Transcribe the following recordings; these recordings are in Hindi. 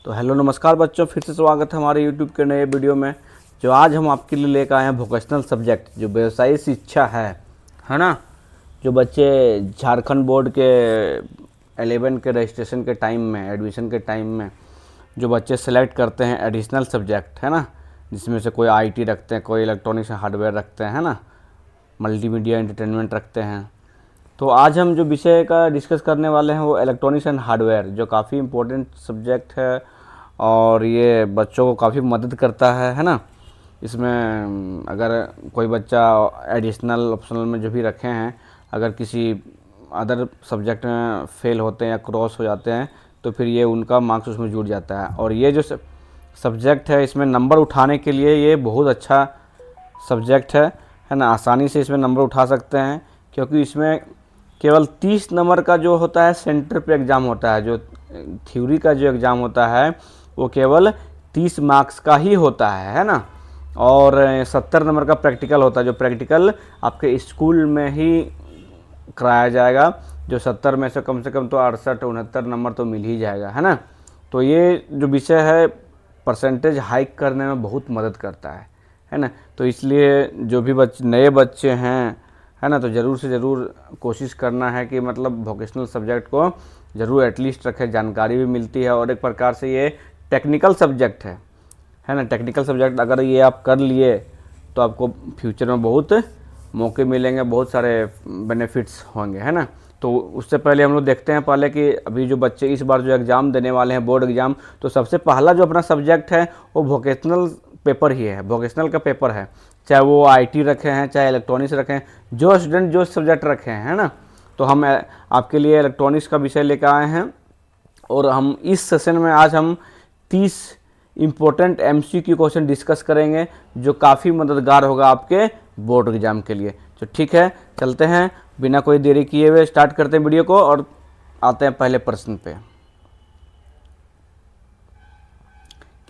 तो हेलो नमस्कार बच्चों, फिर से स्वागत है हमारे यूट्यूब के नए वीडियो में। जो आज हम आपके लिए लेकर आए हैं वोकेशनल सब्जेक्ट जो व्यवसायी शिक्षा है ना। जो बच्चे झारखंड बोर्ड के 11 के रजिस्ट्रेशन के टाइम में, एडमिशन के टाइम में जो बच्चे सेलेक्ट करते हैं एडिशनल सब्जेक्ट है ना, जिसमें से कोई आईटी रखते हैं, कोई इलेक्ट्रॉनिक्स हार्डवेयर रखते हैं ना, मल्टीमीडिया एंटरटेनमेंट रखते हैं। तो आज हम जो विषय का डिस्कस करने वाले हैं वो इलेक्ट्रॉनिक्स एंड हार्डवेयर, जो काफ़ी इम्पोर्टेंट सब्जेक्ट है और ये बच्चों को काफ़ी मदद करता है ना। इसमें अगर कोई बच्चा एडिशनल ऑप्शनल में जो भी रखे हैं, अगर किसी अदर सब्जेक्ट में फेल होते हैं या क्रॉस हो जाते हैं तो फिर ये उनका मार्क्स उसमें जुड़ जाता है। और ये जो सब्जेक्ट है इसमें नंबर उठाने के लिए ये बहुत अच्छा सब्जेक्ट है ना। आसानी से इसमें नंबर उठा सकते हैं क्योंकि इसमें केवल 30 नंबर का जो होता है सेंटर पे एग्ज़ाम होता है। जो थ्योरी का जो एग्ज़ाम होता है वो केवल 30 मार्क्स का ही होता है ना। और 70 नंबर का प्रैक्टिकल होता है, जो प्रैक्टिकल आपके स्कूल में ही कराया जाएगा। जो 70 में से कम तो 68-69 नंबर तो मिल ही जाएगा, है ना। तो ये जो विषय है परसेंटेज हाइक करने में बहुत मदद करता है ना। तो इसलिए जो भी नए बच्चे हैं है ना, तो ज़रूर से ज़रूर कोशिश करना है कि मतलब वोकेशनल सब्जेक्ट को ज़रूर एटलीस्ट रखें। जानकारी भी मिलती है और एक प्रकार से ये टेक्निकल सब्जेक्ट है ना। टेक्निकल सब्जेक्ट अगर ये आप कर लिए तो आपको फ्यूचर में बहुत मौके मिलेंगे, बहुत सारे बेनिफिट्स होंगे, है ना। तो उससे पहले हम लोग देखते हैं पहले कि अभी जो बच्चे इस बार जो एग्ज़ाम देने वाले हैं बोर्ड एग्ज़ाम, तो सबसे पहला जो अपना सब्जेक्ट है वो वोकेशनल पेपर ही है, वोकेशनल का पेपर है। चाहे वो आईटी रखे हैं, चाहे इलेक्ट्रॉनिक्स रखे हैं, जो स्टूडेंट जो सब्जेक्ट रखे हैं, है ना। तो हम आपके लिए इलेक्ट्रॉनिक्स का विषय लेकर आए हैं और हम इस सेशन में आज हम 30 इम्पोर्टेंट एमसीक्यू क्वेश्चन डिस्कस करेंगे जो काफ़ी मददगार होगा आपके बोर्ड एग्जाम के लिए। तो ठीक है, चलते हैं बिना कोई देरी किए हुए स्टार्ट करते हैं वीडियो को और आते हैं पहले प्रश्न पे।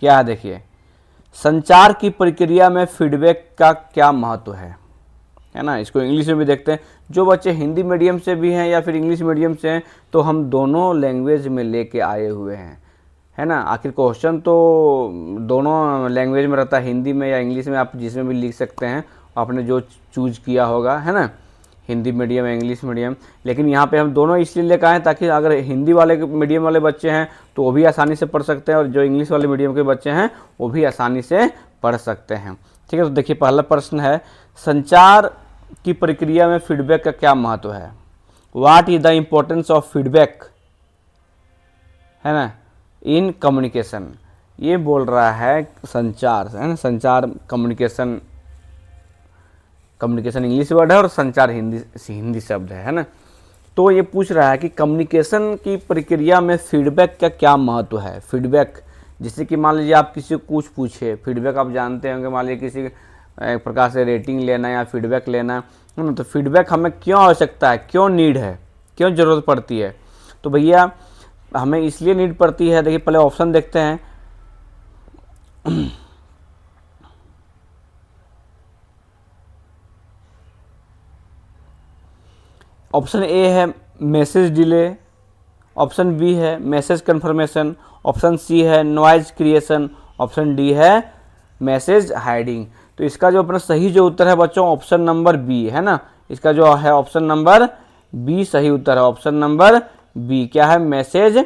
क्या है देखिए, संचार की प्रक्रिया में फीडबैक का क्या महत्व है ना। इसको इंग्लिश में भी देखते हैं। जो बच्चे हिंदी मीडियम से भी हैं या फिर इंग्लिश मीडियम से हैं तो हम दोनों लैंग्वेज में लेके आए हुए हैं, है ना। आखिर क्वेश्चन तो दोनों लैंग्वेज में रहता है, हिंदी में या इंग्लिश में, आप जिसमें भी लिख सकते हैं आपने जो चूज किया होगा, है ना, हिंदी मीडियम या इंग्लिश मीडियम। लेकिन यहाँ पे हम दोनों इसलिए लेकर आए ताकि अगर हिंदी वाले मीडियम वाले बच्चे हैं तो वो भी आसानी से पढ़ सकते हैं और जो इंग्लिश वाले मीडियम के बच्चे हैं वो भी आसानी से पढ़ सकते हैं। ठीक है, तो देखिए पहला प्रश्न है, संचार की प्रक्रिया में फीडबैक का क्या महत्व है। What is the importance of feedback, है ना, इन कम्युनिकेशन। ये बोल रहा है संचार, है ना, संचार कम्युनिकेशन, कम्युनिकेशन इंग्लिश वर्ड है और संचार हिंदी शब्द है ना। तो ये पूछ रहा है कि कम्युनिकेशन की प्रक्रिया में फीडबैक का क्या महत्व है। फीडबैक जैसे कि मान लीजिए आप किसी को कुछ पूछे, फीडबैक आप जानते होंगे, मान लीजिए किसी एक प्रकार से रेटिंग लेना या फीडबैक लेना है ना, तो फीडबैक हमें क्यों आवश्यकता है, क्यों नीड है, क्यों ज़रूरत पड़ती है। तो भैया हमें इसलिए नीड पड़ती है, देखिए पहले ऑप्शन देखते हैं। ऑप्शन ए है मैसेज डिले, ऑप्शन बी है मैसेज कन्फर्मेशन, ऑप्शन सी है नॉइज क्रिएशन, ऑप्शन डी है मैसेज हाइडिंग। तो इसका जो अपना सही जो उत्तर है बच्चों ऑप्शन नंबर बी है ना। इसका जो है ऑप्शन नंबर बी सही उत्तर है। ऑप्शन नंबर बी क्या है, message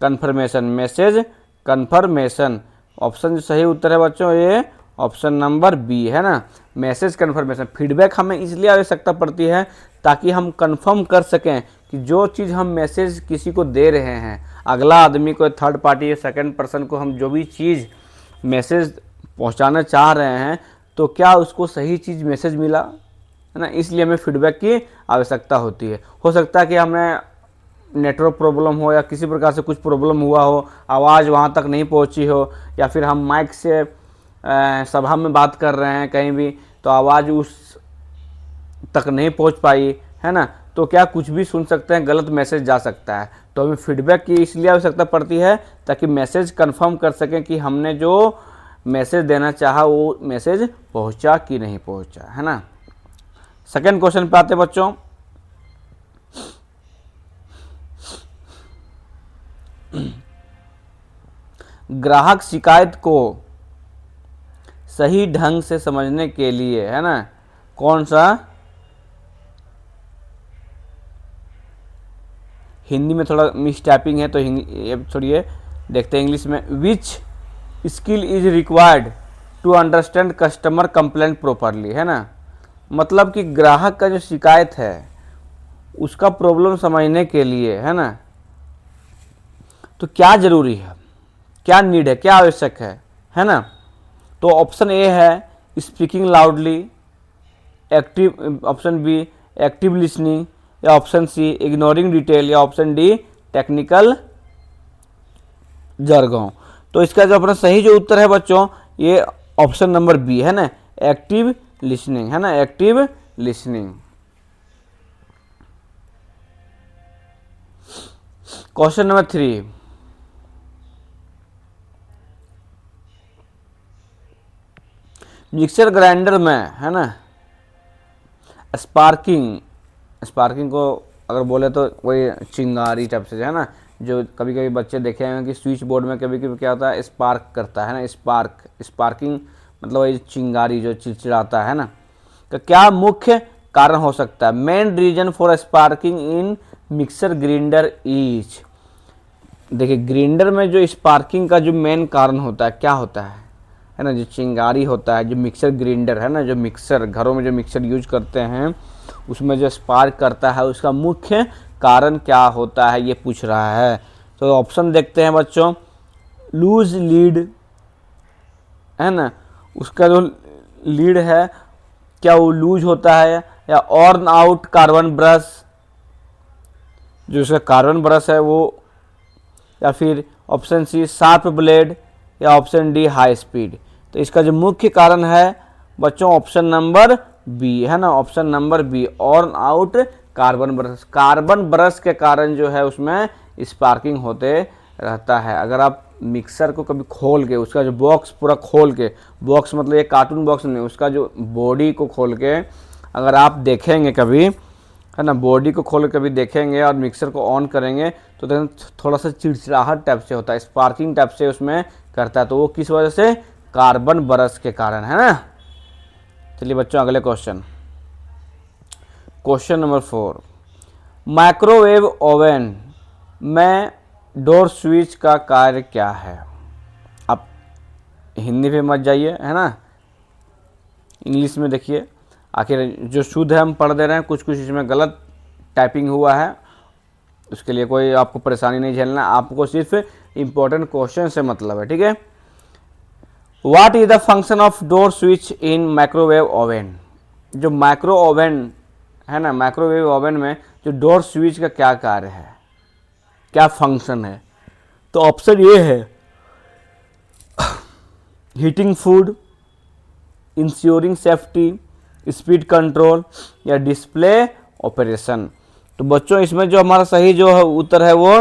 confirmation, message confirmation. Option जो सही उत्तर है बच्चों ये ऑप्शन नंबर बी है ना, मैसेज कन्फर्मेशन। फीडबैक हमें इसलिए आवश्यकता पड़ती है ताकि हम कंफर्म कर सकें कि जो चीज़ हम मैसेज किसी को दे रहे हैं, अगला आदमी को, थर्ड पार्टी या सेकंड पर्सन को हम जो भी चीज़ मैसेज पहुंचाना चाह रहे हैं तो क्या उसको सही चीज़ मैसेज मिला, है ना। इसलिए हमें फीडबैक की आवश्यकता होती है। हो सकता है कि हमें नेटवर्क प्रॉब्लम हो या किसी प्रकार से कुछ प्रॉब्लम हुआ हो, आवाज़ वहाँ तक नहीं पहुँची हो, या फिर हम माइक से सभा में बात कर रहे हैं कहीं भी तो आवाज़ उस तक नहीं पहुंच पाई, है ना। तो क्या कुछ भी सुन सकते हैं, गलत मैसेज जा सकता है। तो हमें फीडबैक की इसलिए आवश्यकता पड़ती है ताकि मैसेज कंफर्म कर सकें कि हमने जो मैसेज देना चाहा वो मैसेज पहुंचा कि नहीं पहुंचा, है ना। सेकंड क्वेश्चन पे आते हैं बच्चों। ग्राहक शिकायत को सही ढंग से समझने के लिए, है ना, कौन सा, हिंदी में थोड़ा मिस टाइपिंग है तो छोड़िए, देखते हैं इंग्लिश में। Which skill is required to understand customer complaint properly, है ना, मतलब कि ग्राहक का जो शिकायत है उसका प्रॉब्लम समझने के लिए, है ना, तो क्या जरूरी है, क्या नीड है, क्या आवश्यक है ना। तो ऑप्शन ए है speaking loudly, active, option be active listening, या ऑप्शन सी इग्नोरिंग डिटेल, या ऑप्शन डी टेक्निकल jargon। तो इसका जो अपना सही जो उत्तर है बच्चों, ये ऑप्शन नंबर बी है ना, एक्टिव लिसनिंग, है ना, active listening. Question number 3, mixer grinder में, है ना, स्पार्किंग, स्पार्किंग को अगर बोले तो वही चिंगारी टाइप से, है ना, जो कभी कभी बच्चे देखे हैं कि स्विच बोर्ड में कभी कभी क्या होता है, स्पार्क करता है ना, स्पार्किंग मतलब वही चिंगारी जो चिड़चिड़ाता है ना। तो क्या मुख्य कारण हो सकता है, main reason for sparking in mixer grinder is. देखिए ग्राइंडर में जो स्पार्किंग का जो मेन कारण होता है क्या होता है ना, जो चिंगारी होता है, जो मिक्सर ग्राइंडर है ना, जो मिक्सर घरों में जो मिक्सर यूज करते हैं उसमें जो स्पार्क करता है उसका मुख्य कारण क्या होता है, ये पूछ रहा है। तो ऑप्शन देखते हैं बच्चों, लूज लीड, है ना, उसका जो लीड है क्या वो लूज होता है, या ऑर्न आउट कार्बन ब्रश, जो उसका कार्बन ब्रश है वो, या फिर ऑप्शन सी शार्प ब्लेड, या ऑप्शन डी हाई स्पीड। तो इसका जो मुख्य कारण है बच्चों ऑप्शन नंबर बी, है ना, option number B, worn out carbon brush. Carbon brush के कारण जो है उसमें स्पार्किंग होते रहता है। अगर आप मिक्सर को कभी खोल के उसका जो बॉक्स पूरा खोल के, बॉक्स मतलब ये कार्टून बॉक्स नहीं, उसका जो बॉडी को खोल के अगर आप देखेंगे कभी, है ना, बॉडी को खोल के कभी देखेंगे और मिक्सर को ऑन करेंगे तो थोड़ा सा चिड़चिड़ाहट टाइप से होता है, स्पार्किंग टाइप से उसमें करता है। तो वो किस वजह से, कार्बन ब्रश के कारण, है ना। चलिए बच्चों अगले question, question number 4, microwave oven में डोर स्विच का कार्य क्या है। आप हिंदी पे मत जाइए, है ना, इंग्लिश में देखिए, आखिर जो शुद्ध है हम पढ़ दे रहे हैं, कुछ कुछ इसमें गलत टाइपिंग हुआ है, उसके लिए कोई आपको परेशानी नहीं झेलना, आपको सिर्फ इंपॉर्टेंट क्वेश्चन से मतलब है, ठीक है। What is the function of door switch in microwave oven. जो माइक्रो ओवन है ना, माइक्रोवेव ओवन में जो डोर स्विच का क्या कार्य है, क्या फंक्शन है। तो ऑप्शन ये है heating food, ensuring safety, speed control, या डिस्प्ले ऑपरेशन। तो बच्चों इसमें जो हमारा सही जो है उत्तर है वो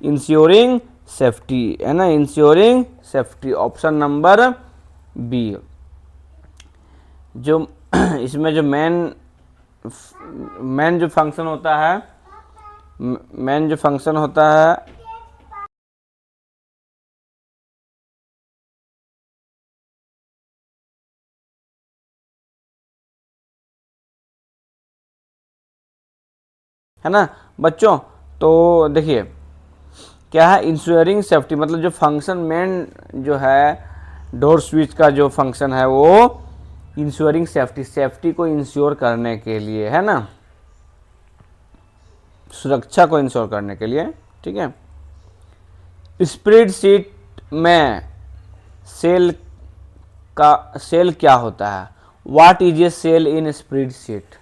इंश्योरिंग सेफ्टी, है ना, ensuring safety, option number B. जो इसमें जो मेन जो फंक्शन होता है, मेन जो फंक्शन होता है ना बच्चों, तो देखिए क्या है, इंश्योरिंग सेफ्टी, मतलब जो फंक्शन मेन जो है डोर स्विच का जो फंक्शन है वो इंश्योरिंग सेफ्टी, सेफ्टी को इंश्योर करने के लिए, है ना, सुरक्षा को इंश्योर करने के लिए, ठीक है। स्प्रेडशीट में सेल क्या होता है, what is a cell in spreadsheet.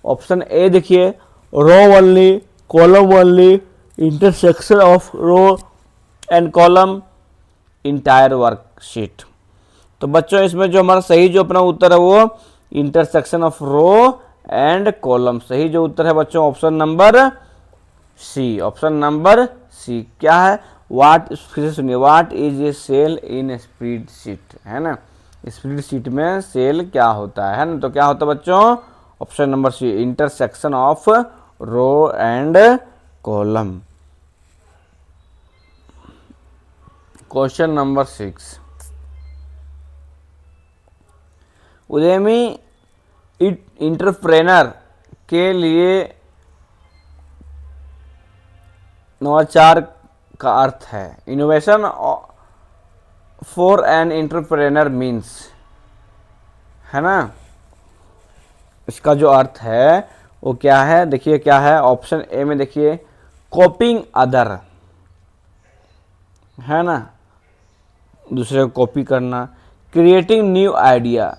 Option A देखिए, row only, column only, intersection of row and column, entire worksheet. तो बच्चों इसमें जो हमारा सही जो अपना उत्तर है वो intersection of row and column, सही जो उत्तर है बच्चों option number C, option number C. क्या है, वाट, फिर से सुनिए, what is a cell in spreadsheet, है ना, स्प्रेडशीट में सेल क्या होता है ना, तो क्या होता है बच्चों option number C, intersection of row and column. Question number 6, उद्यमी इंटरप्रेनर के लिए नवाचार का अर्थ है। Innovation for an entrepreneur means, है ना, इसका जो अर्थ है वो क्या है, देखिए क्या है। ऑप्शन ए में देखिए कॉपिंग अदर, है ना, दूसरे को कॉपी करना। क्रिएटिंग न्यू आइडिया,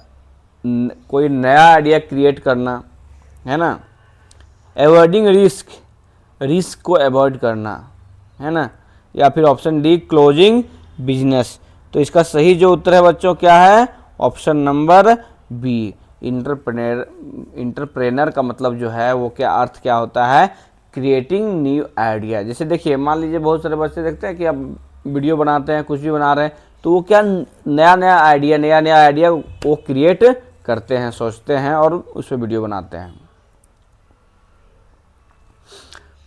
कोई नया आइडिया क्रिएट करना, है ना। अवॉइडिंग रिस्क, रिस्क को अवॉइड करना, है ना। या फिर ऑप्शन डी क्लोजिंग बिजनेस। तो इसका सही जो उत्तर है बच्चों क्या है, ऑप्शन नंबर बी। इंटरप्रेनर का मतलब जो है वो क्या अर्थ क्या होता है, क्रिएटिंग न्यू आइडिया। जैसे देखिए मान लीजिए बहुत सारे बच्चे देखते हैं कि अब वीडियो बनाते हैं, कुछ भी बना रहे हैं, तो वो क्या नया नया आइडिया वो क्रिएट करते हैं, सोचते हैं और उस पर वीडियो बनाते हैं।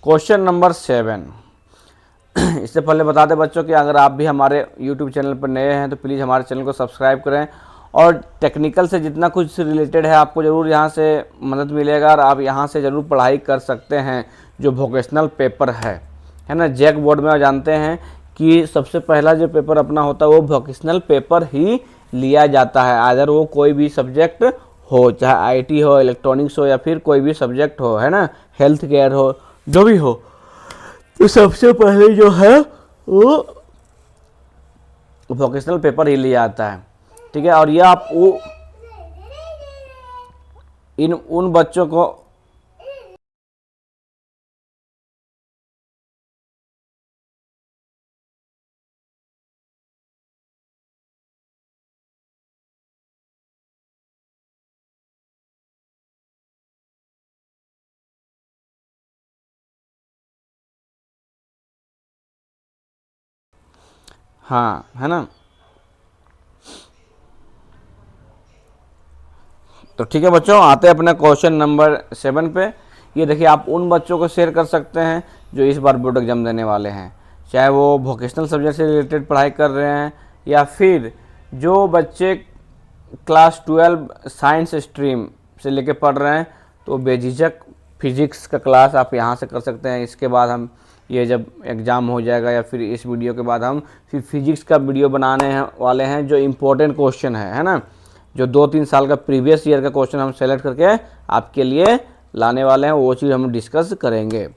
क्वेश्चन नंबर 7, इससे पहले बता दें बच्चों कि अगर आप भी हमारे YouTube चैनल पर नए हैं तो प्लीज़ हमारे चैनल को सब्सक्राइब करें और टेक्निकल से जितना कुछ रिलेटेड है आपको ज़रूर यहाँ से मदद मिलेगा और आप यहाँ से ज़रूर पढ़ाई कर सकते हैं। जो वोकेशनल पेपर है ना, जैक बोर्ड में जानते हैं कि सबसे पहला जो पेपर अपना होता है वो वोकेशनल पेपर ही लिया जाता है। अगर वो कोई भी सब्जेक्ट हो, चाहे आईटी हो, इलेक्ट्रॉनिक्स हो या फिर कोई भी सब्जेक्ट हो, है ना, हेल्थ केयर हो, जो भी हो, तो सबसे पहले जो है वो वोकेशनल पेपर ही लिया आता है। ठीक है, और ये आप वो उन बच्चों को हाँ, है ना। तो ठीक है बच्चों, आते हैं अपने क्वेश्चन नंबर 7 पे। ये देखिए आप उन बच्चों को शेयर कर सकते हैं जो इस बार बोर्ड एग्जाम देने वाले हैं, चाहे वो वोकेशनल सब्जेक्ट से रिलेटेड पढ़ाई कर रहे हैं या फिर जो बच्चे क्लास 12 साइंस स्ट्रीम से लेके पढ़ रहे हैं, तो बेझिझक फिजिक्स का क्लास आप यहाँ से कर सकते हैं। इसके बाद हम ये जब एग्ज़ाम हो जाएगा या फिर इस वीडियो के बाद हम फिर फिजिक्स का वीडियो बनाने वाले हैं, जो इम्पोर्टेंट क्वेश्चन है ना, जो 2-3 साल का प्रीवियस ईयर का क्वेश्चन हम सेलेक्ट करके आपके लिए लाने वाले हैं, वो चीज़ हम डिस्कस करेंगे।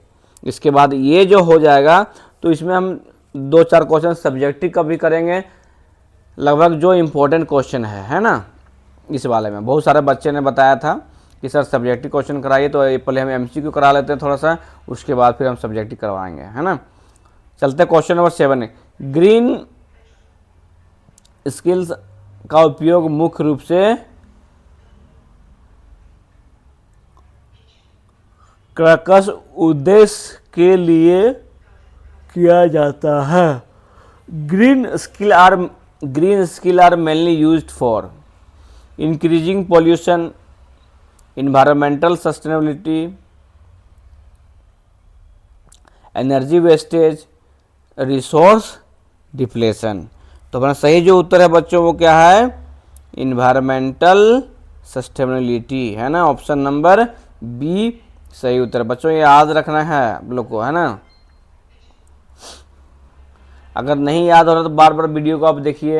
इसके बाद ये जो हो जाएगा तो इसमें हम 2-4 क्वेश्चन सब्जेक्टिव का भी करेंगे, लगभग जो इम्पोर्टेंट क्वेश्चन है ना। इस वाले में बहुत सारे बच्चे ने बताया था कि सर सब्जेक्टिव क्वेश्चन कराइए, तो पहले हम एमसीक्यू करा लेते हैं थोड़ा सा, उसके बाद फिर हम सब्जेक्टिव करवाएंगे, है ना। चलते क्वेश्चन नंबर 7। ग्रीन स्किल्स का उपयोग मुख्य रूप से क्रक्स उद्देश्य के लिए किया जाता है। Green skill are mainly used for increasing pollution, environmental sustainability, energy wastage, resource depletion. तो अपना सही जो उत्तर है बच्चों वो क्या है, इन्वायरमेंटल सस्टेनेबिलिटी, है ना, ऑप्शन नंबर बी सही उत्तर। बच्चों ये याद रखना है आप लोग को, है ना। अगर नहीं याद हो रहा तो बार बार वीडियो को आप देखिए,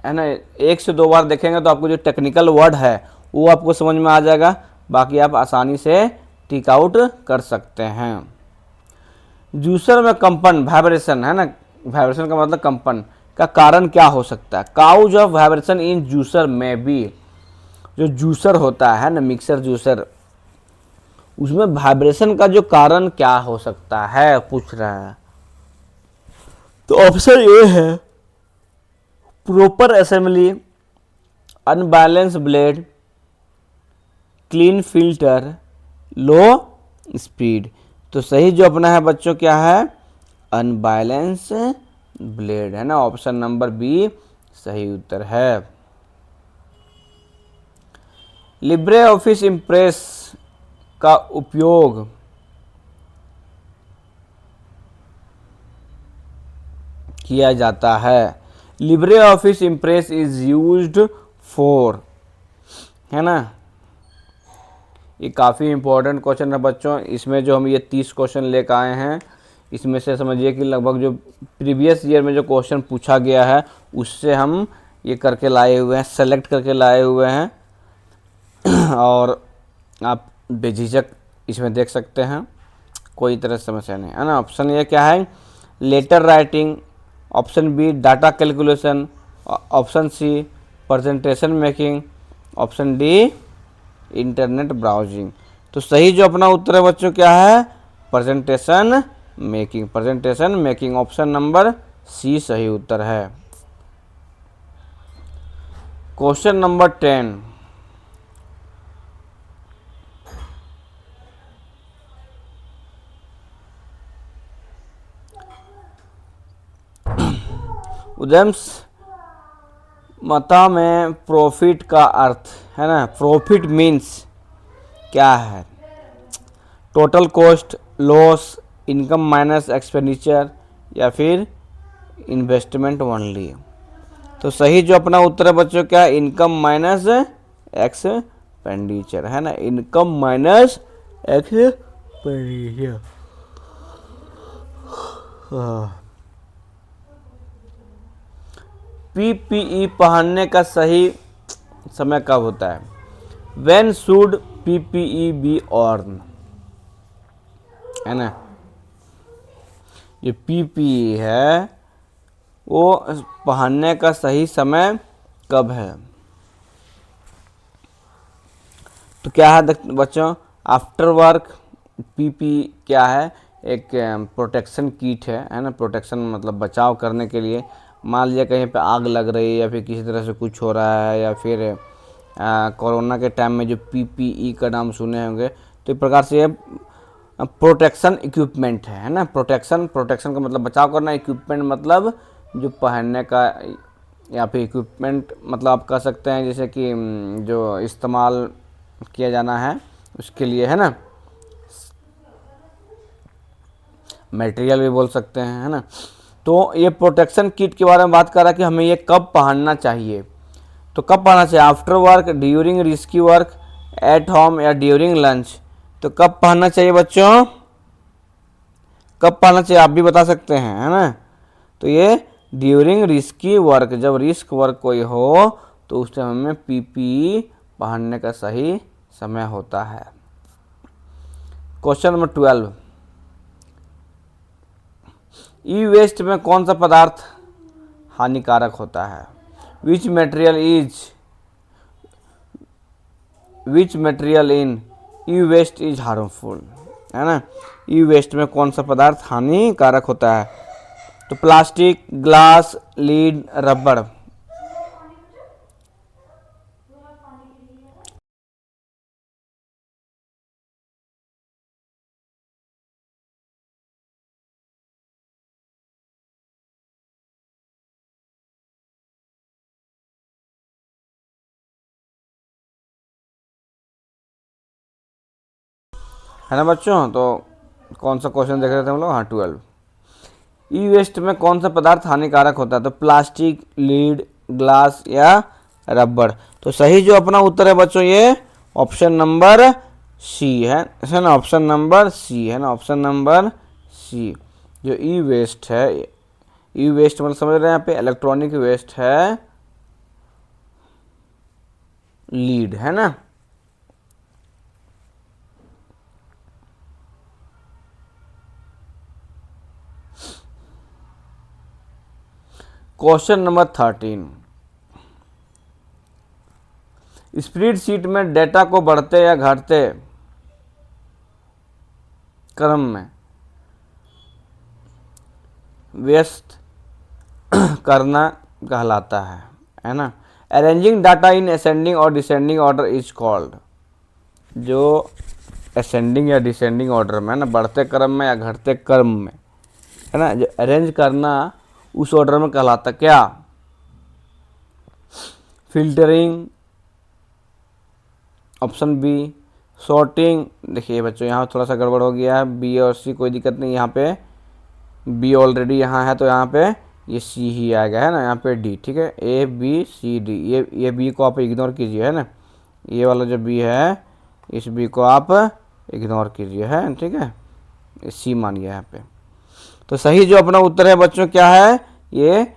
है ना, 1 से 2 बार देखेंगे तो आपको जो टेक्निकल वर्ड है वो आपको समझ में आ जाएगा, बाकी आप आसानी से टिक आउट कर सकते हैं। जूसर में कंपन, वाइब्रेशन, है ना, वाइब्रेशन का मतलब कंपन का कारण क्या हो सकता है। Cause of vibration in juicer में भी, जो जूसर होता है ना, मिक्सर जूसर, उसमें वाइब्रेशन का जो कारण क्या हो सकता है पूछ रहा है। तो ऑप्शन ए है proper assembly, unbalance blade, clean filter, लो स्पीड। तो सही जो अपना है बच्चों क्या है, अनबैलेंस ब्लेड, है ना, ऑप्शन नंबर बी सही उत्तर है। लिब्रे ऑफिस इम्प्रेस का उपयोग किया जाता है। Libre office impress is used for, है ना। ये काफ़ी इंपॉर्टेंट क्वेश्चन है बच्चों। इसमें जो हम ये 30 क्वेश्चन लेकर आए हैं, इसमें से समझिए कि लगभग जो प्रीवियस ईयर में जो क्वेश्चन पूछा गया है उससे हम ये करके लाए हुए हैं, सेलेक्ट करके लाए हुए हैं। और आप बेझिझक इसमें देख सकते हैं, कोई तरह से समस्या नहीं है ना। ऑप्शन ये क्या है, letter writing, option B data calculation, option C presentation making, option D internet browsing. तो सही जो अपना उत्तर है बच्चों क्या है, presentation making. Presentation making, option number C सही उत्तर है। क्वेश्चन नंबर 10, उदयम्स मता में प्रॉफिट का अर्थ है ना, प्रॉफिट मीन्स क्या है, total cost, loss, income minus expenditure या फिर इन्वेस्टमेंट ओनली। तो सही जो अपना उत्तर है बच्चों क्या, इनकम माइनस एक्सपेंडिचर, है ना, इनकम माइनस एक्सपेंडिचर। पीपीई पहनने का सही समय कब होता है, व्हेन शुड पीपीई बी ऑर्न, है ना। ये पीपीई है वो पहनने का सही समय कब है। तो क्या है बच्चों, आफ्टर वर्क। पीपी क्या है, एक प्रोटेक्शन किट है ना। प्रोटेक्शन मतलब बचाव करने के लिए, मान लिया कहीं पे आग लग रही है या फिर किसी तरह से कुछ हो रहा है, या फिर कोरोना के टाइम में जो पीपीई का नाम सुने होंगे, तो एक प्रकार से ये प्रोटेक्शन इक्विपमेंट है ना। प्रोटेक्शन का मतलब बचाव करना, इक्विपमेंट मतलब जो पहनने का, या फिर इक्विपमेंट मतलब आप कह सकते हैं जैसे कि जो इस्तेमाल किया जाना है उसके लिए, है ना। मटेरियल भी बोल सकते हैं, है ना। तो ये प्रोटेक्शन किट के बारे में बात कर रहा है कि हमें ये कब पहनना चाहिए। तो कब पहनना चाहिए, after work, during risky work, at home या ड्यूरिंग लंच। तो कब पहनना चाहिए बच्चों, कब पहनना चाहिए आप भी बता सकते हैं, है ना। तो ये ड्यूरिंग रिस्की वर्क, जब रिस्क वर्क कोई हो तो उस टाइम में पीपीई पहनने का सही समय होता है। क्वेश्चन नंबर 12, ई वेस्ट में कौन सा पदार्थ हानिकारक होता है, which material in e waste is harmful, है ना। ई वेस्ट में कौन सा पदार्थ हानिकारक होता है। तो प्लास्टिक, ग्लास, लीड, रबड़। है ना बच्चों। तो कौन सा क्वेश्चन देख रहे थे हम लोग, हाँ 12, ई वेस्ट में कौन सा पदार्थ हानिकारक होता है। तो प्लास्टिक, लीड, ग्लास या रबड़। तो सही जो अपना उत्तर है बच्चों ये ऑप्शन नंबर सी है ना, ऑप्शन नंबर सी है ना, ऑप्शन नंबर सी। जो ई वेस्ट है, ई वेस्ट मतलब समझ रहे हैं यहाँ पे इलेक्ट्रॉनिक वेस्ट है, लीड, है ना। क्वेश्चन नंबर 13, स्प्रेडशीट में डेटा को बढ़ते या घटते क्रम में व्यस्त करना कहलाता है ना। अरेंजिंग डाटा इन असेंडिंग और डिसेंडिंग ऑर्डर इज कॉल्ड। जो असेंडिंग या डिसेंडिंग ऑर्डर में, ना बढ़ते क्रम में या घटते क्रम में, है ना, जो अरेंज करना उस ऑर्डर में कहलाता क्या, फिल्टरिंग, ऑप्शन बी सॉर्टिंग। देखिए बच्चों यहाँ थोड़ा सा गड़बड़ हो गया है, बी और सी कोई दिक्कत नहीं, यहाँ पे बी ऑलरेडी यहाँ है तो यहाँ पे ये सी ही आएगा, है ना, यहाँ पे डी, ठीक है, ए बी सी डी, ये बी को आप इग्नोर कीजिए, है ना, ये वाला जो बी है इस बी को आप इग्नोर कीजिए, है, ठीक है, सी मानिए यहाँ पे। तो सही जो अपना उत्तर है बच्चों क्या है, ये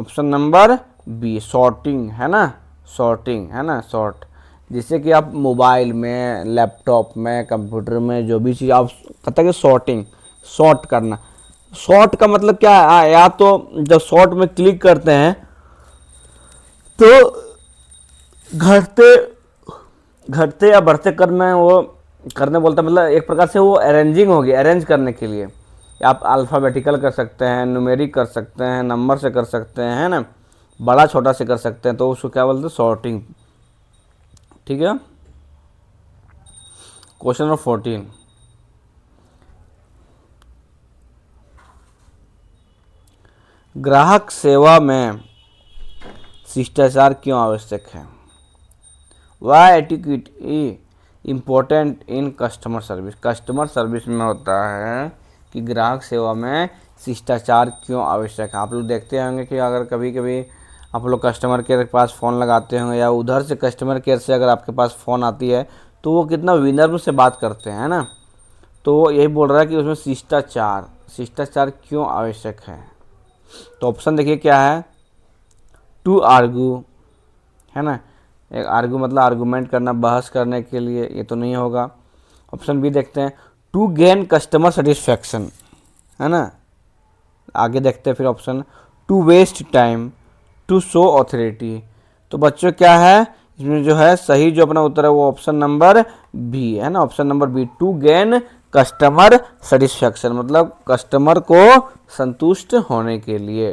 ऑप्शन नंबर बी, सॉर्टिंग, है ना, सॉर्टिंग, है ना, सॉर्ट, जिससे कि आप मोबाइल में, लैपटॉप में, कंप्यूटर में जो भी चीज़ आप कहते हैं कि सॉर्टिंग, सॉर्ट करना। सॉर्ट का मतलब क्या है, या तो जब सॉर्ट में क्लिक करते हैं तो घटते घटते या बढ़ते क्रम में वो करने बोलता है, मतलब एक प्रकार से वो अरेंजिंग होगी, अरेंज करने के लिए आप अल्फ़ाबेटिकल कर सकते हैं, न्यूमेरिक कर सकते हैं, नंबर से कर सकते हैं, है ना, बड़ा छोटा से कर सकते हैं, तो उसको क्या बोलते हैं, सॉर्टिंग, ठीक है। क्वेश्चन नंबर 14, ग्राहक सेवा में शिष्टाचार क्यों आवश्यक है? Why etiquette important in customer service? Customer service में होता है कि ग्राहक सेवा में शिष्टाचार क्यों आवश्यक है। आप लोग देखते होंगे कि अगर कभी कभी आप लोग कस्टमर केयर के पास फ़ोन लगाते होंगे या उधर से कस्टमर केयर से अगर आपके पास फ़ोन आती है तो वो कितना विनम्र से बात करते हैं ना। तो वो यही बोल रहा है कि उसमें शिष्टाचार, शिष्टाचार क्यों आवश्यक है। तो ऑप्शन देखिए क्या है, टू आर्गू, है ना, एक आर्गू मतलब आर्गूमेंट करना, बहस करने के लिए, ये तो नहीं होगा। ऑप्शन बी देखते हैं, टू गेन कस्टमर सेटिस्फैक्शन, है ना। आगे देखते हैं फिर option, to waste time, to show authority. तो बच्चों क्या है इसमें जो है सही जो अपना उत्तर है वो ऑप्शन नंबर बी, है ना, option number B, to gain customer satisfaction, मतलब कस्टमर को संतुष्ट होने के लिए,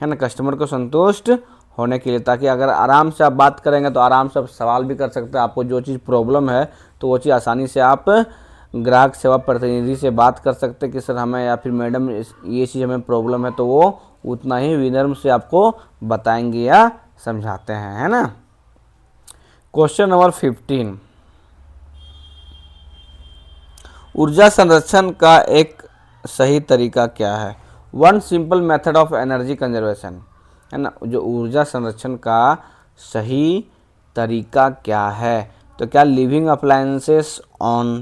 है ना, कस्टमर को संतुष्ट होने के लिए, ताकि अगर आराम से आप बात करेंगे तो आराम से आप सवाल भी कर सकते हैं। आपको जो चीज़ प्रॉब्लम है तो वो चीज़ आसानी से आप ग्राहक सेवा प्रतिनिधि से बात कर सकते हैं कि सर हमें, या फिर मैडम ये चीज़ हमें प्रॉब्लम है, तो वो उतना ही विनम्र से आपको बताएंगे या समझाते हैं, है ना। क्वेश्चन नंबर 15, ऊर्जा संरक्षण का एक सही तरीका क्या है? One simple method of energy conservation, है ना, जो ऊर्जा संरक्षण का सही तरीका क्या है? तो क्या लिविंग अप्लायंसेस ऑन,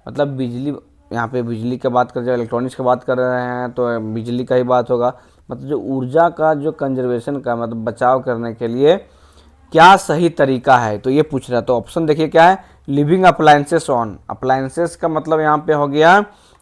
मतलब बिजली, यहाँ पे बिजली की बात कर रहे हैं, इलेक्ट्रॉनिक्स की बात कर रहे हैं तो बिजली का ही बात होगा। मतलब जो ऊर्जा का जो कंजर्वेशन का मतलब बचाव करने के लिए क्या सही तरीका है, तो ये पूछ रहा है। तो ऑप्शन देखिए क्या है, लिविंग अप्लायंसेस ऑन, अप्लायंसेस का मतलब यहाँ पे हो गया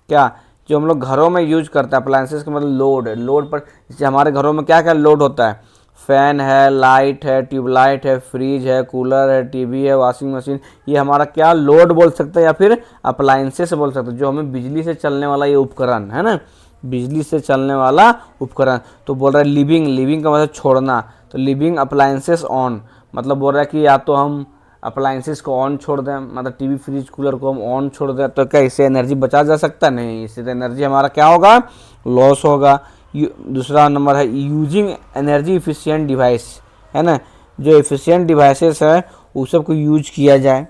क्या, जो हम लोग घरों में यूज करते हैं। अप्लायंसेस का मतलब लोड, लोड पर, जैसे हमारे घरों में क्या क्या लोड होता है, फैन है, लाइट है, ट्यूबलाइट है, फ्रिज है, कूलर है, टीवी है, वॉशिंग मशीन, ये हमारा क्या लोड बोल सकते हैं या फिर अप्लायंसेस बोल सकते हैं, जो हमें बिजली से चलने वाला ये उपकरण है ना, बिजली से चलने वाला उपकरण। तो बोल रहा है लिविंग, लिविंग का मतलब छोड़ना, तो लिविंग अप्लायंसेस ऑन मतलब बोल रहा है कि या तो हम अप्लायंसेस को ऑन छोड़ दें, मतलब टीवी फ्रिज कूलर को हम ऑन छोड़ दें, तो क्या इससे एनर्जी बचा जा सकता है? नहीं, इससे तो एनर्जी हमारा क्या होगा, लॉस होगा। दूसरा नंबर है यूजिंग एनर्जी इफिशिएंट डिवाइस, है ना, जो इफिशिएंट डिवाइसेस है उस सब को यूज किया जाए,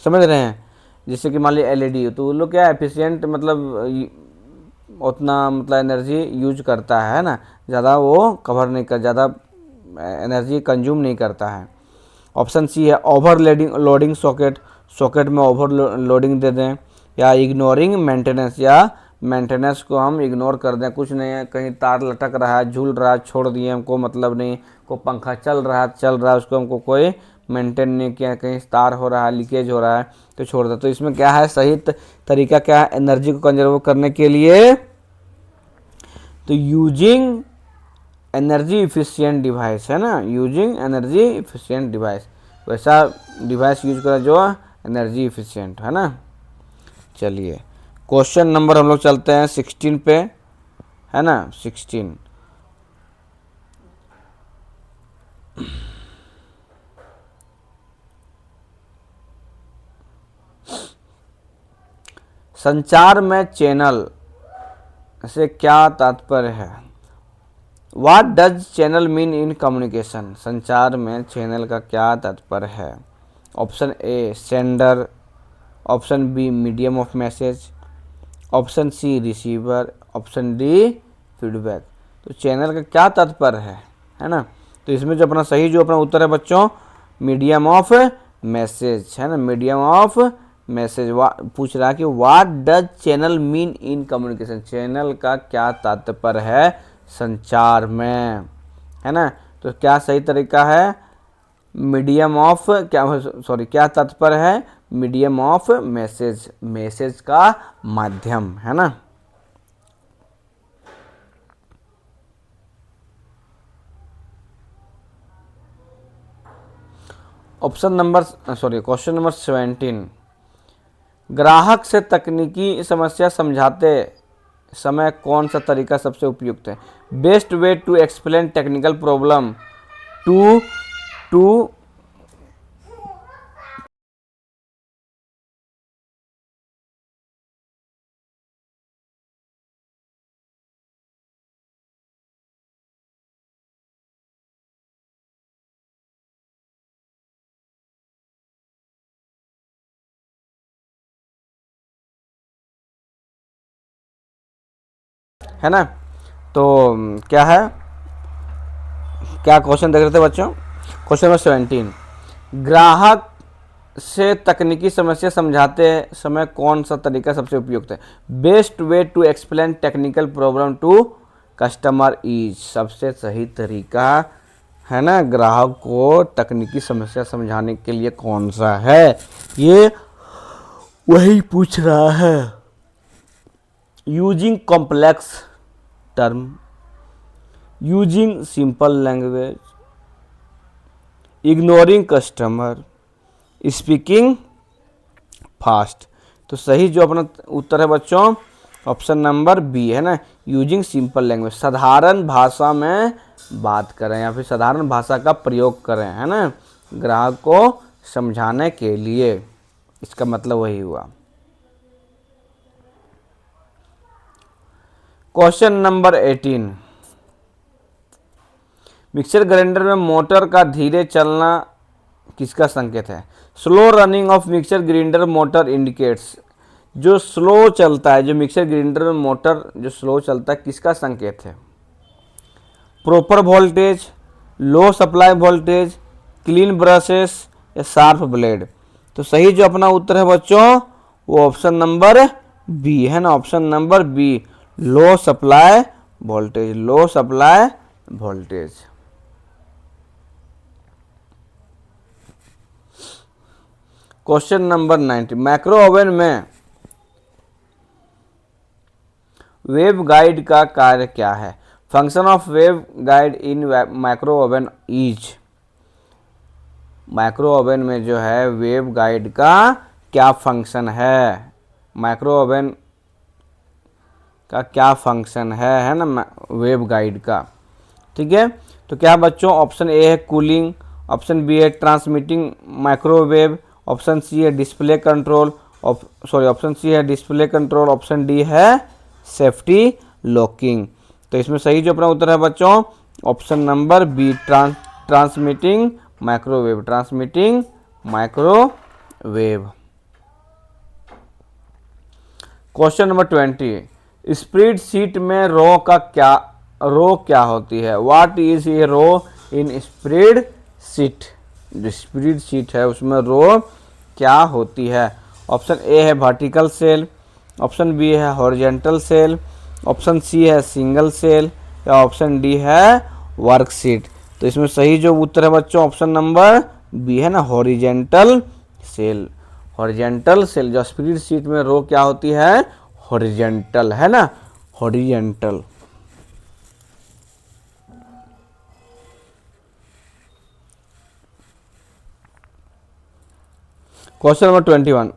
समझ रहे हैं। जैसे कि मान लीजिए एलईडी, तो वो लोग क्या एफिशिएंट मतलब उतना मतलब एनर्जी यूज करता है ना, ज़्यादा वो कवर नहीं कर, ज़्यादा एनर्जी कंज्यूम नहीं करता है। ऑप्शन सी है ओवर लोडिंग सॉकेट, सॉकेट में ओवर लोडिंग दे दें, या इग्नोरिंग मेंटेनेंस, या मेंटेनेंस को हम इग्नोर कर दें, कुछ नहीं है, कहीं तार लटक रहा है, झूल रहा है, छोड़ दिए, हमको मतलब नहीं, को पंखा चल रहा है उसको हमको कोई मेंटेन नहीं किया, कहीं तार हो रहा है, लीकेज हो रहा है तो छोड़ दे। तो इसमें क्या है सही तरीका क्या है एनर्जी को कंजर्व करने के लिए? तो यूजिंग एनर्जी इफिशिएंट डिवाइस, है ना, यूजिंग एनर्जी इफिशिएंट डिवाइस, वैसा डिवाइस यूज करें जो एनर्जी इफिशिएंट, है ना। चलिए क्वेश्चन नंबर हम लोग चलते हैं 16 पे, है ना, 16, संचार में चैनल से क्या तात्पर्य है? What does channel mean in communication? संचार में चैनल का क्या तात्पर्य है? Option A sender, option B medium of message, option C receiver, option D feedback. तो चैनल का क्या तात्पर्य है ना। तो इसमें जो अपना सही जो अपना उत्तर है बच्चों, मीडियम ऑफ मैसेज है ना, मीडियम ऑफ मैसेज। पूछ रहा है कि what does channel mean in communication, channel का क्या तात्पर्य है संचार में, है ना। तो क्या सही तरीका है, मीडियम ऑफ क्या, सॉरी क्या तात्पर्य है, मीडियम ऑफ मैसेज, मैसेज का माध्यम, है ना। Option number sorry question number 17, ग्राहक से तकनीकी समस्या समझाते समय कौन सा तरीका सबसे उपयुक्त है। Best way to explain technical problem to to है ना। तो क्या है, क्या क्वेश्चन देख रहे थे बच्चों, क्वेश्चन नंबर 17, ग्राहक से तकनीकी समस्या समझाते समय कौन सा तरीका सबसे उपयुक्त है। Best way to explain technical problem to customer is, सबसे सही तरीका है ना ग्राहक को तकनीकी समस्या समझाने के लिए कौन सा है, ये वही पूछ रहा है। Using complex term, using simple language, ignoring customer, speaking fast. तो सही जो अपना उत्तर है बच्चों ऑप्शन नंबर बी है ना, यूजिंग सिंपल लैंग्वेज, साधारण भाषा में बात करें या फिर साधारण भाषा का प्रयोग करें, है ना, ग्राहक को समझाने के लिए, इसका मतलब वही हुआ। क्वेश्चन नंबर 18, मिक्सर ग्राइंडर में मोटर का धीरे चलना किसका संकेत है। Slow running of mixer grinder motor indicates, जो स्लो चलता है, जो मिक्सर ग्राइंडर में मोटर जो स्लो चलता है किसका संकेत है। Proper voltage, low supply voltage, clean brushes या शार्प ब्लेड। तो सही जो अपना उत्तर है बच्चों वो ऑप्शन नंबर बी है ना, option number B, low supply voltage, low supply voltage. Question number 90, micro oven में वेब गाइड का कार्य क्या है। Function of waveguide in micro oven is, micro oven में जो है वेब गाइड का क्या फंक्शन है, माइक्रो ओवन का क्या फंक्शन है ना वेब गाइड का। ठीक है, तो क्या बच्चों ऑप्शन ए है कूलिंग, ऑप्शन बी है ट्रांसमिटिंग माइक्रोवेव, ऑप्शन सी है डिस्प्ले कंट्रोल, ऑप्शन सी है डिस्प्ले कंट्रोल, ऑप्शन डी है सेफ्टी लॉकिंग। तो इसमें सही जो अपना उत्तर है बच्चों option number B, transmitting microwave, transmitting microwave. Question number 20, spreadsheet में रो क्या होती है। What is a row in spreadsheet, जो स्प्रेडशीट है उसमें रो क्या होती है। ऑप्शन ए है वर्टिकल सेल, ऑप्शन बी है हॉरिजॉन्टल सेल, ऑप्शन सी है सिंगल सेल या ऑप्शन डी है वर्कशीट। तो इसमें सही जो उत्तर है बच्चों ऑप्शन नंबर बी है ना, हॉरिजॉन्टल सेल, हॉरिजॉन्टल सेल, जो स्प्रेडशीट में रो क्या होती है, हॉरिजॉन्टल, है ना, हॉरिजॉन्टल। क्वेश्चन नंबर 21,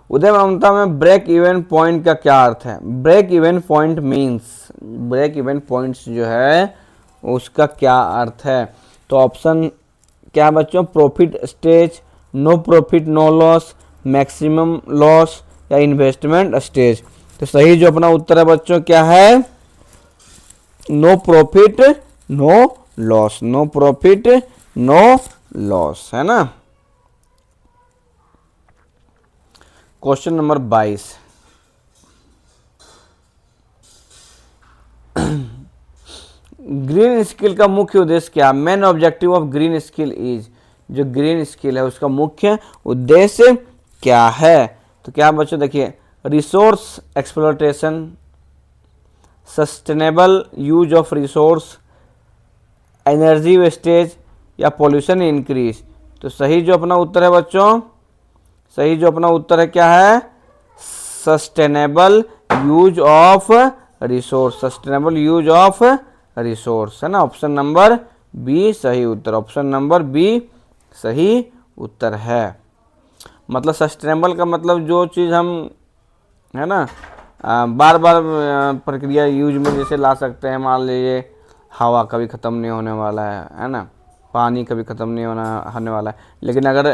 उदय ममता में ब्रेक इवन पॉइंट का क्या अर्थ है। Break even point means, break even points जो है उसका क्या अर्थ है। तो ऑप्शन क्या बच्चों, profit stage, no profit no loss, maximum loss या इन्वेस्टमेंट स्टेज। तो सही जो अपना उत्तर है बच्चों क्या है, no profit no loss, no profit no loss, है ना। क्वेश्चन नंबर 22, ग्रीन स्किल का मुख्य उद्देश्य क्या? Main objective of green skill is, जो ग्रीन स्किल है उसका मुख्य उद्देश्य क्या है? तो क्या बच्चों देखिए, resource exploitation, sustainable use of resource, energy wastage या पॉल्यूशन इंक्रीज। तो सही जो अपना उत्तर है बच्चों, सही जो अपना उत्तर है क्या है? Sustainable use of resource, sustainable use of resource, है ना। ऑप्शन नंबर बी सही उत्तर, ऑप्शन नंबर बी सही उत्तर है। मतलब सस्टेनेबल का मतलब जो चीज़ हम, है ना, बार बार प्रक्रिया यूज में जैसे ला सकते हैं। मान लीजिए हवा कभी ख़त्म नहीं होने वाला है ना, पानी कभी ख़त्म नहीं होने वाला है। लेकिन अगर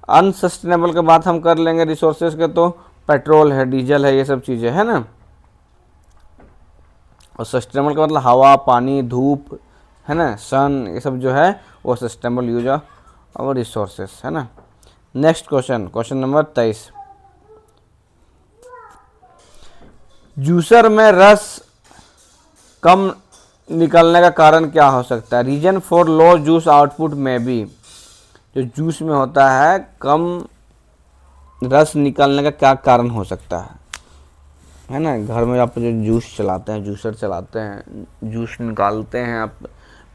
अनसस्टेनेबल की बात हम कर लेंगे रिसोर्सेज के, तो पेट्रोल है, डीजल है, ये सब चीज़ें है ना। और सस्टेनेबल का मतलब हवा, पानी, धूप, है ना, सन, ये सब जो है वो सस्टेनेबल यूज ऑफ रिसोर्सेस, है ना। Next question, question number 23। Juicer में रस कम निकलने का कारण क्या हो सकता है? Reason for low juice output में भी, जो जूस में होता है कम रस निकलने का क्या कारण हो सकता है ना। घर में आप जो जूस चलाते हैं, जूसर चलाते हैं, जूस निकालते हैं आप,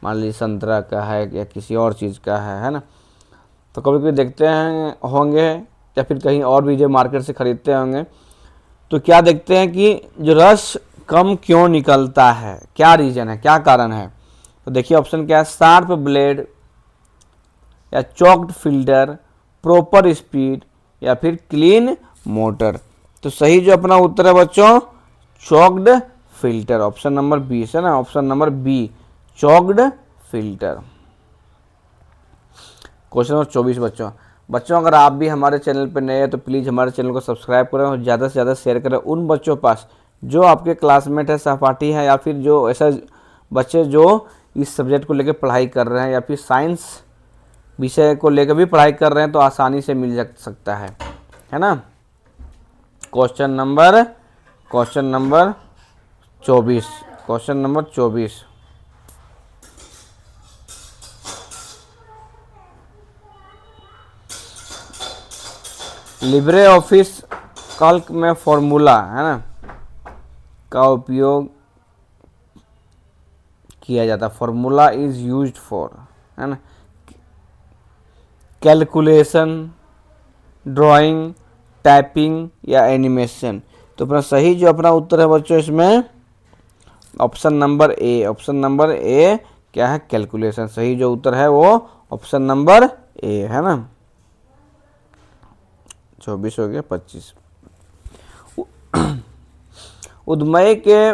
मान लीजिए संतरा का है या किसी और चीज़ का है ना। तो कभी कभी देखते हैं होंगे, या फिर कहीं और भी जो मार्केट से ख़रीदते होंगे, तो क्या देखते हैं कि जो रस कम क्यों निकलता है, क्या रीज़न है, क्या कारण है? तो देखिए ऑप्शन क्या है, शार्प ब्लेड या चॉक्ड फिल्टर, प्रॉपर स्पीड या फिर क्लीन मोटर। तो सही जो अपना उत्तर है बच्चों, choked filter, option number B है ना, option number B, choked filter. Question number 24 बच्चों, अगर आप भी हमारे चैनल पर नए हैं तो प्लीज़ हमारे चैनल को सब्सक्राइब करें और ज़्यादा से ज़्यादा शेयर करें उन बच्चों पास जो आपके क्लासमेट है, सहपाठी हैं, या फिर जो ऐसा बच्चे जो इस सब्जेक्ट को लेकर पढ़ाई कर रहे हैं या फिर साइंस विषय को लेकर भी पढ़ाई कर रहे हैं, तो आसानी से मिल सकता है ना। Question number 24, question number 24। Libre office Calc में फॉर्मूला, है ना, का उपयोग किया जाता है। फॉर्मूला इज यूज्ड फॉर, है ना, कैलकुलेशन, ड्राइंग, टाइपिंग या एनिमेशन। तो अपना सही जो अपना उत्तर है बच्चों इसमें ऑप्शन नंबर ए, ऑप्शन नंबर ए क्या है? कैलकुलेशन। सही जो उत्तर है वो ऑप्शन नंबर ए, है ना। 24 हो गया, 25। उद्यमी के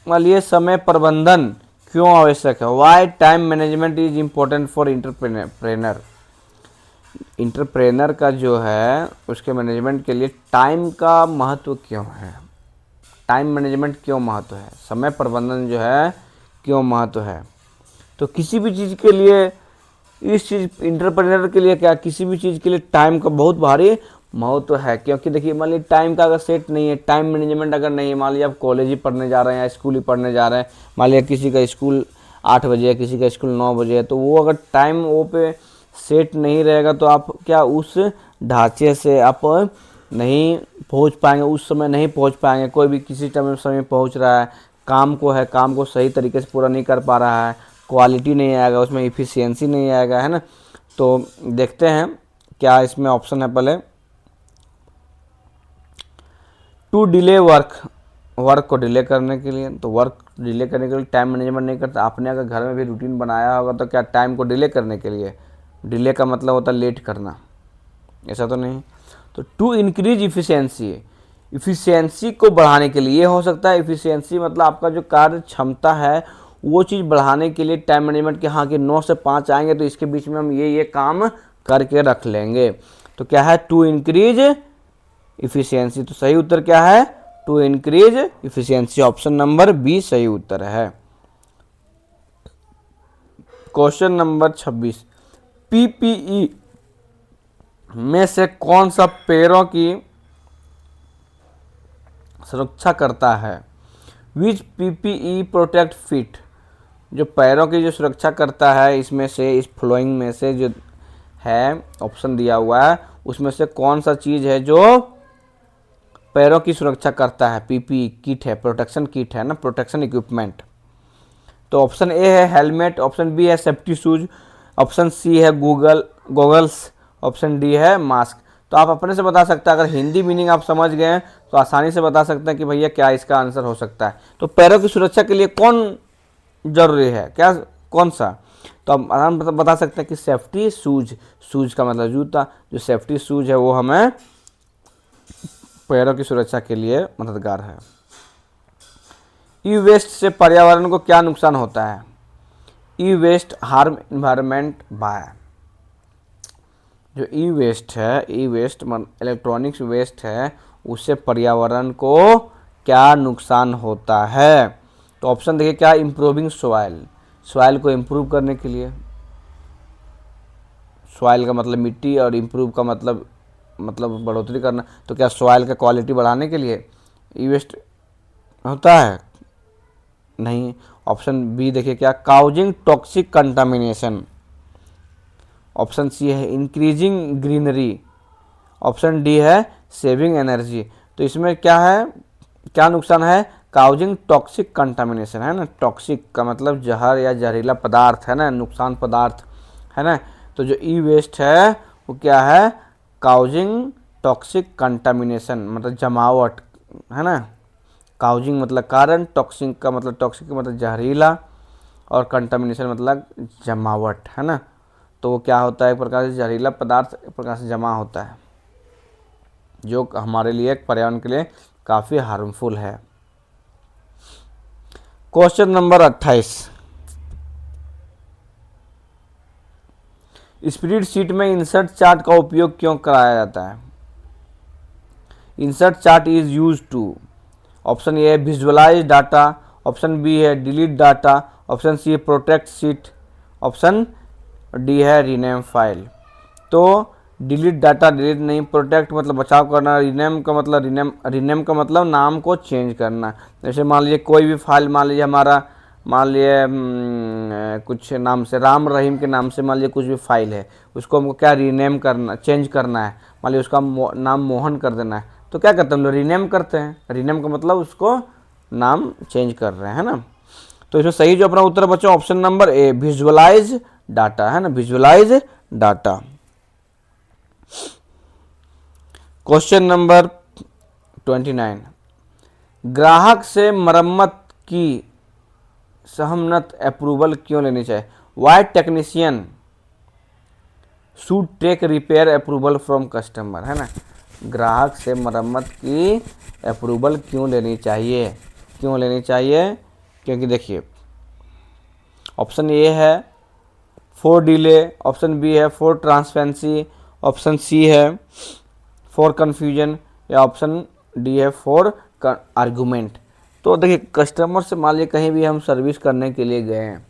लिए समय प्रबंधन क्यों आवश्यक है? Why time management is important for entrepreneur. Entrepreneur का जो है उसके मैनेजमेंट के लिए टाइम का महत्व क्यों है? टाइम मैनेजमेंट क्यों महत्व है? समय प्रबंधन जो है क्यों महत्व है? तो किसी भी चीज़ के लिए, इस चीज़ इंटरप्रेनर के लिए क्या, किसी भी चीज़ के लिए टाइम का बहुत भारी महत्व है। क्योंकि देखिए मान लीजिए टाइम का अगर सेट नहीं है, टाइम मैनेजमेंट अगर नहीं है, मान लीजिए आप कॉलेज ही पढ़ने जा रहे हैं या स्कूल ही पढ़ने जा रहे हैं, मान लीजिए किसी का स्कूल 8 बजे है, किसी का स्कूल 9 बजे है, तो वो अगर टाइम वो पे सेट नहीं रहेगा तो आप क्या उस ढांचे से आप नहीं पहुंच पाएंगे, उस समय नहीं पहुंच पाएंगे। कोई भी किसी समय पहुंच रहा है, काम को सही तरीके से पूरा नहीं कर पा रहा है, क्वालिटी नहीं आएगा उसमें, इफ़िशियंसी नहीं आएगा, है ना। तो देखते हैं क्या इसमें ऑप्शन है। पहले टू डिले वर्क को डिले करने के लिए, तो वर्क डिले करने के लिए टाइम मैनेजमेंट नहीं करता। आपने अगर घर में भी रूटीन बनाया होगा तो क्या टाइम को डिले करने के लिए, डिले का मतलब होता है लेट करना, ऐसा तो नहीं। तो टू इंक्रीज इफ़िशियंसी को बढ़ाने के लिए, ये हो सकता है इफ़िशियंसी मतलब आपका जो कार्य क्षमता है वो चीज़ बढ़ाने के लिए टाइम मैनेजमेंट के, हाँ कि 9 से 5 आएंगे तो इसके बीच में हम ये काम करके रख लेंगे। तो क्या है? To increase efficiency. तो सही उत्तर क्या है? To increase efficiency, option number B सही उत्तर है। क्वेश्चन नंबर 26, पीपीई में से कौन सा पैरों की सुरक्षा करता है? विच पीपीई प्रोटेक्ट फीट, जो पैरों की जो सुरक्षा करता है, इसमें से इस फ्लोइंग में से जो है ऑप्शन दिया हुआ है उसमें से कौन सा चीज़ है जो पैरों की सुरक्षा करता है? पीपी किट है, प्रोटेक्शन किट है ना, प्रोटेक्शन इक्विपमेंट। तो ऑप्शन ए है हेलमेट, ऑप्शन बी है सेफ्टी शूज, ऑप्शन सी है गॉगल्स, ऑप्शन डी है मास्क। तो आप अपने से बता सकते हैं, अगर हिंदी मीनिंग आप समझ गए हैं तो आसानी से बता सकते हैं कि भैया क्या इसका आंसर हो सकता है। तो पैरों की सुरक्षा के लिए कौन जरूरी है, क्या कौन सा? तो आप आराम से बता सकते हैं कि सेफ्टी शूज, शूज का मतलब जूता, जो सेफ्टी शूज है वो हमें पैरों की सुरक्षा के लिए मददगार है। ई वेस्ट से पर्यावरण को क्या नुकसान होता है? ई वेस्ट हार्म इन्वायरमेंट बाय, जो ई वेस्ट है, ई वेस्ट इलेक्ट्रॉनिक्स वेस्ट है, उससे पर्यावरण को क्या नुकसान होता है? तो ऑप्शन देखिए क्या, इम्प्रूविंग सॉइल, सॉइल को इम्प्रूव करने के लिए, सॉइल का मतलब मिट्टी और इम्प्रूव का मतलब बढ़ोतरी करना, तो क्या सॉइल का क्वालिटी बढ़ाने के लिए ई वेस्ट होता है? नहीं। ऑप्शन बी देखिए क्या, causing toxic contamination, option C है इंक्रीजिंग ग्रीनरी, ऑप्शन डी है सेविंग एनर्जी। तो इसमें क्या है, क्या नुकसान है? काउजिंग टॉक्सिक कंटामिनेशन है ना, टॉक्सिक का मतलब जहर या जहरीला पदार्थ है ना, नुकसान पदार्थ है ना। तो जो ई वेस्ट है वो क्या है, काउजिंग टॉक्सिक कंटामिनेशन मतलब जमावट है ना। काउजिंग मतलब कारण, टॉक्सिक का मतलब जहरीला, और कंटामिनेशन मतलब जमावट है ना। तो वो क्या होता है, एक प्रकार से जहरीला पदार्थ एक प्रकार से जमा होता है जो हमारे लिए पर्यावरण के लिए काफ़ी हार्मफुल है। क्वेश्चन नंबर 28, स्प्रेडशीट में इंसर्ट चार्ट का उपयोग क्यों कराया जाता है? Insert chart is use to, option A है विजुअलाइज डाटा, ऑप्शन बी है डिलीट डाटा, ऑप्शन सी है प्रोटेक्ट शीट, ऑप्शन डी है रीनेम फाइल। तो डिलीट डाटा डिलीट नहीं, प्रोटेक्ट मतलब बचाव करना, रीनेम का मतलब नाम को चेंज करना। जैसे मान लीजिए कोई भी फाइल, मान लीजिए हमारा, मान लिए कुछ नाम से राम रहीम के नाम से मान लीजिए कुछ भी फाइल है, उसको हमको क्या रीनेम करना, चेंज करना है, मान लीजिए उसका नाम मोहन कर देना है, तो क्या करते हैं हम लोग, रीनेम करते हैं। रीनेम का मतलब उसको नाम चेंज कर रहे हैं ना। तो इसमें सही जो अपना उत्तर बच्चों option number A, visualise data है ना, विजुअलाइज डाटा। क्वेश्चन नंबर 29, ग्राहक से मरम्मत की सहमत अप्रूवल क्यों लेनी चाहिए? Why technician should take repair approval from customer है ना। ग्राहक से मरम्मत की अप्रूवल क्यों लेनी चाहिए? क्यों लेनी चाहिए? क्योंकि देखिए ऑप्शन ए है फॉर डिले, ऑप्शन बी है फॉर ट्रांसपेरेंसी, ऑप्शन सी है फॉर कन्फ्यूजन, या ऑप्शन डी है फॉर आर्गूमेंट। तो देखिए कस्टमर से मान लीजिए कहीं भी हम सर्विस करने के लिए गए हैं,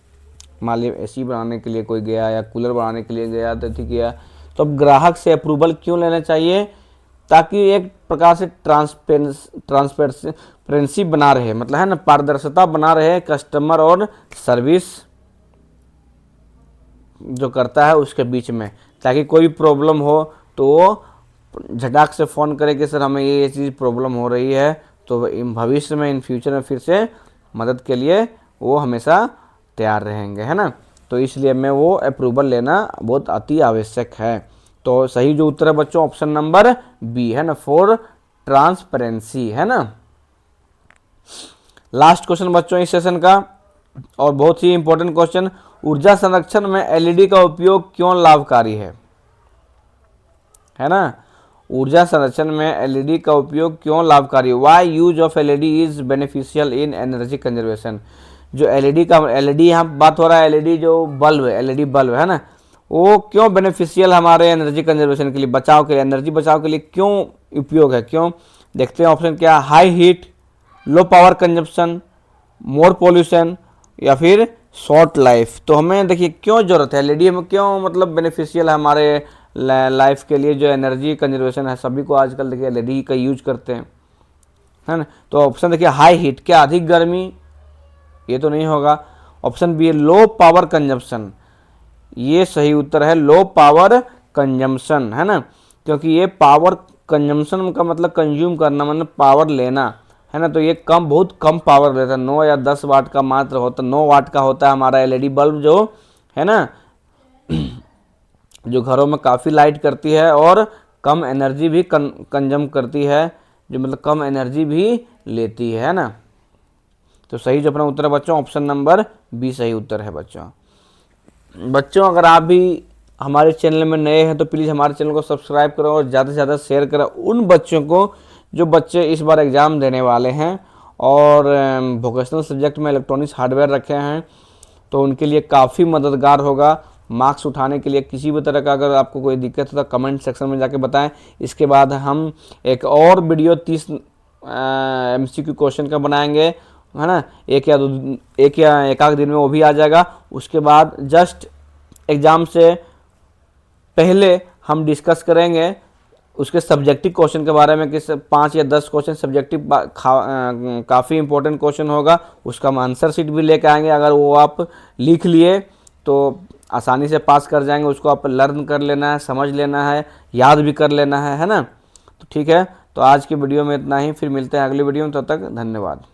मान लीजिए एसी बनाने के लिए कोई गया या कूलर बनाने के लिए गया तो ठीक है, तो अब ग्राहक से अप्रूवल क्यों लेना चाहिए? ताकि एक प्रकार से ट्रांसपेरेंसी बना रहे, मतलब है ना, पारदर्शिता बना रहे कस्टमर और सर्विस जो करता है उसके बीच में, ताकि कोई प्रॉब्लम हो तो वो झटाक से फ़ोन करे कि सर हमें ये चीज़ प्रॉब्लम हो रही है, तो भविष्य में इन फ्यूचर में फिर से मदद के लिए वो हमेशा तैयार रहेंगे है ना। तो इसलिए मैं वो अप्रूवल लेना बहुत अति आवश्यक है। तो सही जो उत्तर है बच्चों ऑप्शन नंबर बी है ना, फॉर ट्रांसपेरेंसी है ना। लास्ट क्वेश्चन बच्चों इस सेशन का, और बहुत ही इंपॉर्टेंट क्वेश्चन, ऊर्जा संरक्षण में एलईडी का उपयोग क्यों लाभकारी है ना। ऊर्जा संरक्षण में एलईडी का उपयोग क्यों लाभकारी? Why use of LED is beneficial in energy conservation. जो एलईडी यहाँ बात हो रहा है, एलईडी जो बल्ब है, एलईडी बल्ब है ना, वो क्यों बेनिफिशियल हमारे एनर्जी कंजर्वेशन के लिए, बचाव के लिए, एनर्जी बचाव के लिए क्यों उपयोग है? क्यों? देखते हैं ऑप्शन क्या, high heat, low power consumption, more pollution, या फिर शॉर्ट लाइफ। तो हमें देखिए क्यों जरूरत है एलईडी, में क्यों मतलब बेनिफिशियल है हमारे लाइफ के लिए, जो एनर्जी कंजर्वेशन है, सभी को आजकल देखिए एलईडी का यूज करते हैं है ना। तो ऑप्शन देखिए हाई हीट, क्या अधिक गर्मी, ये तो नहीं होगा। ऑप्शन बी है लो पावर कंजम्पशन। ये सही उत्तर है, लो पावर कंजम्पशन, है ना, क्योंकि ये पावर कंजम्पशन का मतलब कंज्यूम करना मतलब पावर लेना, है ना, तो ये कम, बहुत कम पावर लेता है, 9 या 10 वाट का मात्र होता, 9 वाट का होता है हमारा एलईडी बल्ब जो है ना, जो घरों में काफ़ी लाइट करती है और कम एनर्जी भी कंजम करती है, जो मतलब कम एनर्जी भी लेती है ना। तो सही जो अपना उत्तर है बच्चों, ऑप्शन नंबर बी सही उत्तर है बच्चों अगर आप भी हमारे चैनल में नए हैं तो प्लीज़ हमारे चैनल को सब्सक्राइब करो और ज़्यादा से ज़्यादा शेयर करो उन बच्चों को जो बच्चे इस बार एग्ज़ाम देने वाले हैं और वोकेशनल सब्जेक्ट में इलेक्ट्रॉनिक्स हार्डवेयर रखे हैं, तो उनके लिए काफ़ी मददगार होगा मार्क्स उठाने के लिए। किसी भी तरह का अगर आपको कोई दिक्कत हो तो कमेंट सेक्शन में जाके बताएं। इसके बाद हम एक और वीडियो 30 MCQ क्वेश्चन का बनाएंगे, है ना, एक या एक आध दिन में वो भी आ जाएगा। उसके बाद जस्ट एग्ज़ाम से पहले हम डिस्कस करेंगे उसके सब्जेक्टिव क्वेश्चन के बारे में कि 5 या 10 क्वेश्चन सब्जेक्टिव काफ़ी इंपॉर्टेंट क्वेश्चन होगा, उसका हम आंसर शीट भी लेके आएंगे। अगर वो आप लिख लिए तो आसानी से पास कर जाएंगे, उसको आप लर्न कर लेना है, समझ लेना है, याद भी कर लेना है ना। तो ठीक है, तो आज की वीडियो में इतना ही, फिर मिलते हैं अगली वीडियो में, तब तक धन्यवाद।